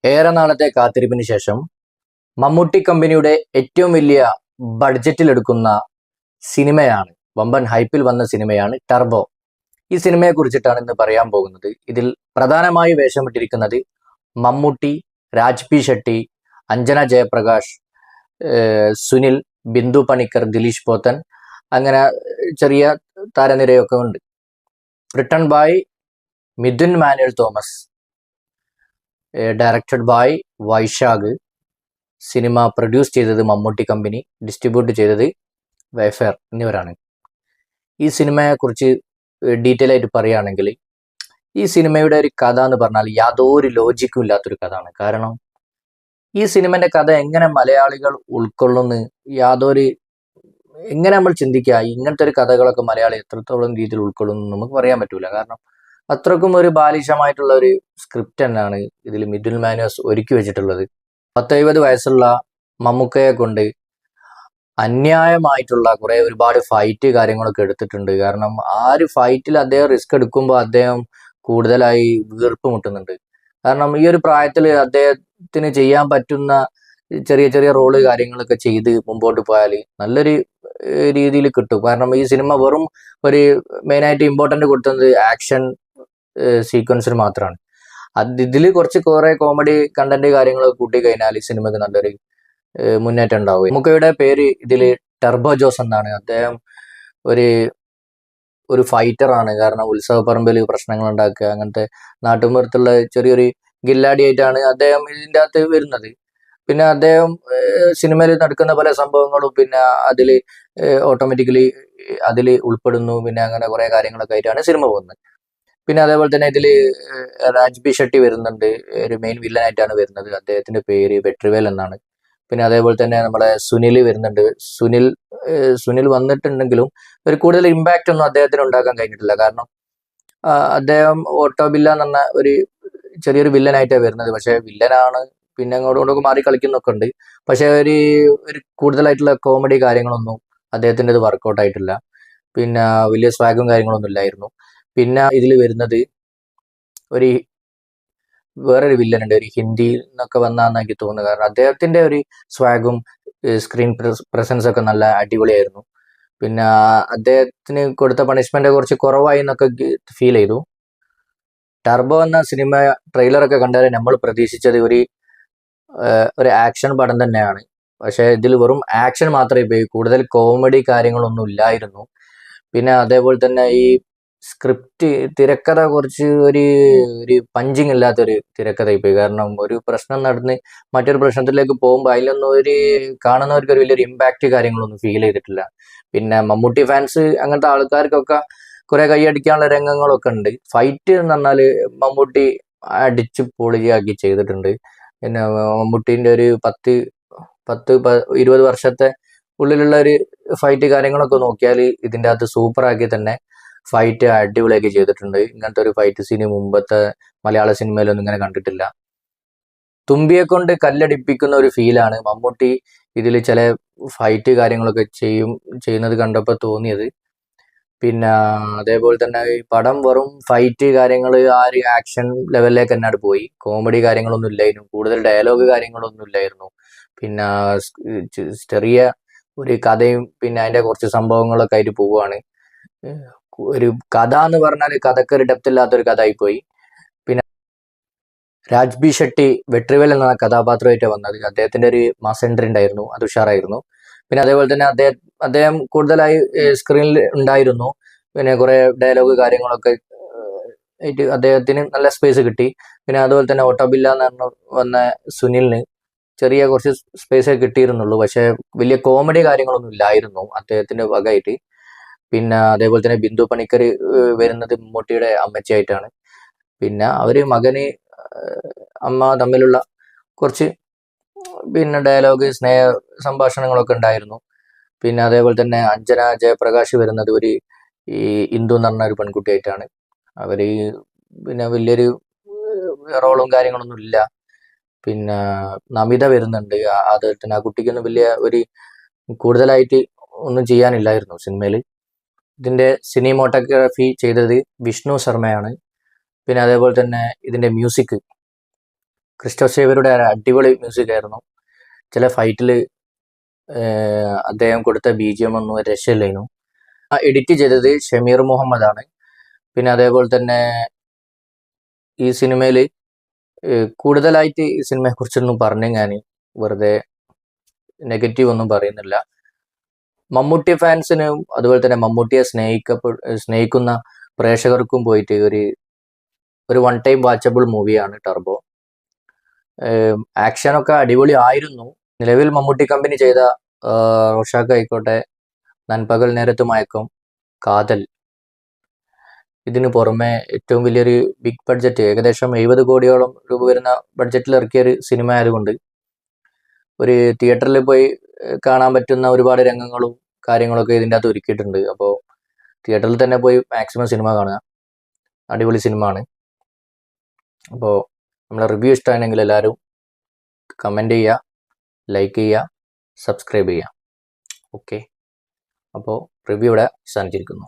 ഏറെ നാളത്തെ കാത്തിരിപ്പിന് ശേഷം മമ്മൂട്ടി കമ്പനിയുടെ ഏറ്റവും വലിയ ബഡ്ജറ്റിൽ എടുക്കുന്ന സിനിമയാണ്, വമ്പൻ ഹൈപ്പിൽ വന്ന സിനിമയാണ് ടർബോ. ഈ സിനിമയെ കുറിച്ചിട്ടാണ് ഇന്ന് പറയാൻ പോകുന്നത്. ഇതിൽ പ്രധാനമായി വേഷമിട്ടിരിക്കുന്നത് മമ്മൂട്ടി, രാജ് പി ഷെട്ടി, അഞ്ജന ജയപ്രകാശ്, സുനിൽ, ബിന്ദു പണിക്കർ, ദിലീഷ് പോത്തൻ, അങ്ങനെ ചെറിയ താരനിരയൊക്കെ ഉണ്ട്. Written by Mithun Manuel Thomas, directed by Vysakh. Cinema produce ചെയ്തത് മമ്മൂട്ടി കമ്പനി, ഡിസ്ട്രിബ്യൂട്ട് ചെയ്തത് വൈഫെയർ എന്നിവരാണ്. ഈ സിനിമയെക്കുറിച്ച് ഡീറ്റെയിൽ ആയിട്ട് പറയുകയാണെങ്കിൽ, ഈ സിനിമയുടെ ഒരു കഥ എന്ന് പറഞ്ഞാൽ യാതൊരു ലോജിക്കും ഇല്ലാത്തൊരു കഥയാണ്. കാരണം ഈ സിനിമന്റെ കഥ എങ്ങനെ മലയാളികൾ ഉൾക്കൊള്ളുന്നു, എങ്ങനെ നമ്മൾ ചിന്തിക്കുക, ഇങ്ങനത്തെ ഒരു കഥകളൊക്കെ മലയാളി എത്രത്തോളം രീതിയിൽ ഉൾക്കൊള്ളുന്നു നമുക്ക് പറയാൻ പറ്റൂല. കാരണം അത്രക്കും ഒരു ബാലിശമായിട്ടുള്ള ഒരു സ്ക്രിപ്റ്റ് തന്നെയാണ് ഇതിൽ മിഥുൻ മാനുവസ് ഒരുക്കി വെച്ചിട്ടുള്ളത്. 10-70 വയസ്സുള്ള മമ്മൂക്കയെ കൊണ്ട് അന്യായമായിട്ടുള്ള ഒരുപാട് ഫൈറ്റ് കാര്യങ്ങളൊക്കെ എടുത്തിട്ടുണ്ട്. കാരണം ആ ഒരു ഫൈറ്റിൽ അദ്ദേഹം റിസ്ക് എടുക്കുമ്പോൾ അദ്ദേഹം കൂടുതലായി വീർപ്പ് മുട്ടുന്നുണ്ട്. കാരണം ഈ ഒരു പ്രായത്തിൽ അദ്ദേഹത്തിന് ചെയ്യാൻ പറ്റുന്ന ചെറിയ ചെറിയ റോള് കാര്യങ്ങളൊക്കെ ചെയ്ത് മുമ്പോട്ട് പോയാൽ നല്ലൊരു രീതിയിൽ കിട്ടും. കാരണം ഈ സിനിമ വെറും ഒരു മെയിനായിട്ട് ഇമ്പോർട്ടൻ്റ് കൊടുത്തത് ആക്ഷൻ സീക്വൻസിന് മാത്രമാണ്. ഇതിൽ കുറെ കോമഡി കണ്ടന്റ് കാര്യങ്ങളൊക്കെ കൂട്ടി കഴിഞ്ഞാൽ ഈ സിനിമക്ക് നല്ലൊരു മുന്നേറ്റം ഉണ്ടാവും. മുക്കയുടെ പേര് ഇതിൽ ടർബോ ജോസ് എന്നാണ്. അദ്ദേഹം ഒരു ഫൈറ്ററാണ്. കാരണം ഉത്സവപ്പറമ്പിൽ പ്രശ്നങ്ങൾ ഉണ്ടാക്കുക, അങ്ങനത്തെ നാട്ടുമ്പുറത്തുള്ള ചെറിയൊരു ഗില്ലാടിയായിട്ടാണ് അദ്ദേഹം ഇതിൻ്റെ അകത്ത് വരുന്നത്. പിന്നെ അദ്ദേഹം സിനിമയിൽ നടക്കുന്ന പല സംഭവങ്ങളും പിന്നെ അതിൽ ഓട്ടോമാറ്റിക്കലി അതിൽ ഉൾപ്പെടുന്നു. പിന്നെ അങ്ങനെ കുറെ കാര്യങ്ങളൊക്കെ ആയിട്ടാണ് സിനിമ പോകുന്നത്. പിന്നെ അതേപോലെ തന്നെ ഇതിൽ രാജ് ബി ഷെട്ടി വരുന്നുണ്ട്, ഒരു മെയിൻ വില്ലനായിട്ടാണ് വരുന്നത്. അദ്ദേഹത്തിന്റെ പേര് വെട്രിവേൽ എന്നാണ്. പിന്നെ അതേപോലെ തന്നെ നമ്മുടെ സുനിൽ വരുന്നുണ്ട്. സുനിൽ വന്നിട്ടുണ്ടെങ്കിലും ഒരു കൂടുതൽ ഇമ്പാക്റ്റ് ഒന്നും അദ്ദേഹത്തിന് ഉണ്ടാക്കാൻ കഴിഞ്ഞിട്ടില്ല. കാരണം അദ്ദേഹം ഓട്ടോ ബില്ല എന്ന് പറഞ്ഞ ഒരു ചെറിയൊരു വില്ലനായിട്ടാണ് വരുന്നത്. പക്ഷെ വില്ലനാണ്, പിന്നെ അങ്ങോട്ടൊക്കെ മാറി കളിക്കുന്നൊക്കെ ഉണ്ട്. പക്ഷെ ഒരു കൂടുതലായിട്ടുള്ള കോമഡി കാര്യങ്ങളൊന്നും അദ്ദേഹത്തിൻ്റെ ഇത് വർക്കൗട്ട് ആയിട്ടില്ല. പിന്നെ വലിയ സ്വാഗും കാര്യങ്ങളൊന്നും ഇല്ലായിരുന്നു. പിന്നെ ഇതിൽ വരുന്നത് വേറൊരു വില്ലൻ ഉണ്ട്, ഒരു ഹിന്ദിയിൽ നിന്നൊക്കെ വന്നാന്ന് എനിക്ക് തോന്നുന്നത്. കാരണം അദ്ദേഹത്തിന്റെ ഒരു സ്വാഗും സ്ക്രീൻ പ്രസൻസ് ഒക്കെ നല്ല അടിപൊളിയായിരുന്നു. പിന്നെ അദ്ദേഹത്തിന് കൊടുത്ത പണിഷ്മെന്റ് കുറച്ച് കുറവായി എന്നൊക്കെ ഫീൽ ചെയ്തു. ടർബോ എന്ന സിനിമ ട്രെയിലറൊക്കെ കണ്ടാൽ നമ്മൾ പ്രതീക്ഷിച്ചത് ഒരു ആക്ഷൻ പടം തന്നെയാണ്. പക്ഷെ ഇതിൽ വെറും ആക്ഷൻ മാത്രമേ പോയി, കൂടുതൽ കോമഡി കാര്യങ്ങളൊന്നും ഇല്ലായിരുന്നു. പിന്നെ അതേപോലെ തന്നെ ഈ സ്ക്രിപ്റ്റ് തിരക്കഥ കുറച്ച് ഒരു പഞ്ചിങ് ഇല്ലാത്തൊരു തിരക്കഥയായി പോയി. കാരണം ഒരു പ്രശ്നം നടന്ന് മറ്റൊരു പ്രശ്നത്തിലേക്ക് പോകുമ്പോൾ അതിലൊന്നും കാണുന്നവർക്ക് ഒരു വലിയൊരു ഇമ്പാക്റ്റ് കാര്യങ്ങളൊന്നും ഫീൽ ചെയ്തിട്ടില്ല. പിന്നെ മമ്മൂട്ടി ഫാൻസ് അങ്ങനത്തെ ആൾക്കാർക്കൊക്കെ കുറെ കൈയടിക്കാനുള്ള രംഗങ്ങളൊക്കെ ഉണ്ട്. ഫൈറ്റ് എന്ന് പറഞ്ഞാൽ മമ്മൂട്ടി അടിച്ച് പൊളിയാക്കി ചെയ്തിട്ടുണ്ട്. പിന്നെ മമ്മൂട്ടീൻ്റെ ഒരു 10-20 വർഷത്തെ ഉള്ളിലുള്ള ഒരു ഫൈറ്റ് കാര്യങ്ങളൊക്കെ നോക്കിയാൽ ഇതിൻ്റെ അകത്ത് സൂപ്പറാക്കി തന്നെ ഫൈറ്റ് അടിപൊളിയാക്കി ചെയ്തിട്ടുണ്ട്. ഇങ്ങനത്തെ ഒരു ഫൈറ്റ് സീന് മുമ്പത്തെ മലയാള സിനിമയിലൊന്നും ഇങ്ങനെ കണ്ടിട്ടില്ല. തുമ്പിയെ കൊണ്ട് കല്ലടിപ്പിക്കുന്ന ഒരു ഫീലാണ് മമ്മൂട്ടി ഇതിൽ ചില ഫൈറ്റ് കാര്യങ്ങളൊക്കെ ചെയ്യുന്നത് കണ്ടപ്പോൾ തോന്നിയത്. പിന്നെ അതേപോലെ തന്നെ ഈ പടം വെറും ഫൈറ്റ് കാര്യങ്ങൾ ആ ഒരു ആക്ഷൻ ലെവലിലേക്ക് തന്നെ പോയി. കോമഡി കാര്യങ്ങളൊന്നും ഇല്ലായിരുന്നു, കൂടുതൽ ഡയലോഗ് കാര്യങ്ങളൊന്നും ഇല്ലായിരുന്നു. പിന്നെ ചെറിയ ഒരു കഥയും പിന്നെ അതിന്റെ കുറച്ച് സംഭവങ്ങളൊക്കെ ആയിട്ട് പോവുകയാണ്. ഒരു കഥ എന്ന് പറഞ്ഞാൽ കഥക്ക് ഒരു ഡെപ്ത് ഇല്ലാത്തൊരു കഥ ആയിപ്പോയി. പിന്നെ രാജ് ബി ഷെട്ടി വെട്രിവേൽ എന്ന കഥാപാത്രമായിട്ട് വന്നത്, അദ്ദേഹത്തിന്റെ ഒരു മാസ് എൻട്രി ഉണ്ടായിരുന്നു, അത് ഉഷാറായിരുന്നു. പിന്നെ അതേപോലെ തന്നെ അദ്ദേഹം കൂടുതലായി സ്ക്രീനിൽ ഉണ്ടായിരുന്നു. പിന്നെ കുറെ ഡയലോഗ് കാര്യങ്ങളൊക്കെ ആയിട്ട് അദ്ദേഹത്തിന് നല്ല സ്പേസ് കിട്ടി. പിന്നെ അതുപോലെ തന്നെ ഓട്ടോബില്ല എന്ന് വന്ന സുനിലിന് ചെറിയ കുറച്ച് സ്പേസേ കിട്ടിയിരുന്നുള്ളൂ. പക്ഷെ വലിയ കോമഡി കാര്യങ്ങളൊന്നും ഇല്ലായിരുന്നു അദ്ദേഹത്തിന്റെ വകയായിട്ട്. പിന്നെ അതേപോലെ തന്നെ ബിന്ദു പണിക്കർ വരുന്നത് മമ്മൂട്ടിയുടെ അമ്മച്ചിയായിട്ടാണ്. പിന്നെ അവര് മകന് അമ്മ തമ്മിലുള്ള കുറച്ച് പിന്നെ ഡയലോഗ് സ്നേഹ സംഭാഷണങ്ങളൊക്കെ ഉണ്ടായിരുന്നു. പിന്നെ അതേപോലെ തന്നെ അഞ്ജന ജയപ്രകാശ് വരുന്നത് ഈ ഇന്ദു എന്ന് പറഞ്ഞ ഒരു പെൺകുട്ടിയായിട്ടാണ്. അവര് പിന്നെ വലിയൊരു റോളും കാര്യങ്ങളൊന്നും ഇല്ല. പിന്നെ നമിത വരുന്നുണ്ട്. അതുപോലെ തന്നെ ആ കുട്ടിക്കൊന്നും വലിയ കൂടുതലായിട്ട് ഒന്നും ചെയ്യാനില്ലായിരുന്നു സിനിമയിൽ. ഇതിന്റെ സിനിമോട്ടോഗ്രാഫി ചെയ്തത് വിഷ്ണു ശർമ്മയാണ്. പിന്നെ അതേപോലെ തന്നെ ഇതിന്റെ മ്യൂസിക് ക്രിസ്റ്റോഫ് സേവ്യറുടെ അടിപൊളി മ്യൂസിക് ആയിരുന്നു. ചില ഫൈറ്റിൽ അദ്ദേഹം കൊടുത്ത BGM ഒന്നും ഒരു രക്ഷയില്ലായിരുന്നു. എഡിറ്റ് ചെയ്തത് ഷമീർ മുഹമ്മദ് ആണ്. പിന്നെ അതേപോലെ തന്നെ ഈ സിനിമയിൽ കൂടുതലായിട്ട് ഈ സിനിമയെ കുറിച്ചൊന്നും പറഞ്ഞു ഞാൻ വെറുതെ നെഗറ്റീവ് ഒന്നും പറയുന്നില്ല. മമ്മൂട്ടി ഫാൻസിനും അതുപോലെ തന്നെ മമ്മൂട്ടിയെ സ്നേഹിക്കുന്ന പ്രേക്ഷകർക്കും പോയിട്ട് ഒരു വൺ ടൈം വാച്ചബിൾ മൂവിയാണ് ടർബോ. ആക്ഷനൊക്കെ അടിപൊളി ആയിരുന്നു. നിലവിൽ മമ്മൂട്ടി കമ്പനി ചെയ്ത റോഷാക്ക് ആയിക്കോട്ടെ, നൻപകൽ നേരത്ത് മയക്കം, കാതൽ, ഇതിനു പുറമെ ഏറ്റവും വലിയൊരു ബിഗ് ബഡ്ജറ്റ് ഏകദേശം 70 കോടിയോളം രൂപ വരുന്ന ബഡ്ജറ്റിൽ ഇറക്കിയ ഒരു സിനിമ ആയതുകൊണ്ട് ഒരു തിയേറ്ററിൽ പോയി കാണാൻ പറ്റുന്ന ഒരുപാട് രംഗങ്ങളും കാര്യങ്ങളൊക്കെ ഇതിൻ്റെ അകത്ത് ഒരുക്കിയിട്ടുണ്ട്. അപ്പോൾ തിയേറ്ററിൽ തന്നെ പോയി മാക്സിമം സിനിമ കാണുക. അടിപൊളി സിനിമ ആണ്. അപ്പോൾ നമ്മളെ റിവ്യൂ ഇഷ്ടമാണെങ്കിൽ എല്ലാവരും കമൻറ്റ് ചെയ്യുക, ലൈക്ക് ചെയ്യുക, സബ്സ്ക്രൈബ് ചെയ്യുക. ഓക്കെ, അപ്പോൾ റിവ്യൂ ഇവിടെ അവസാനിച്ചിരിക്കുന്നു.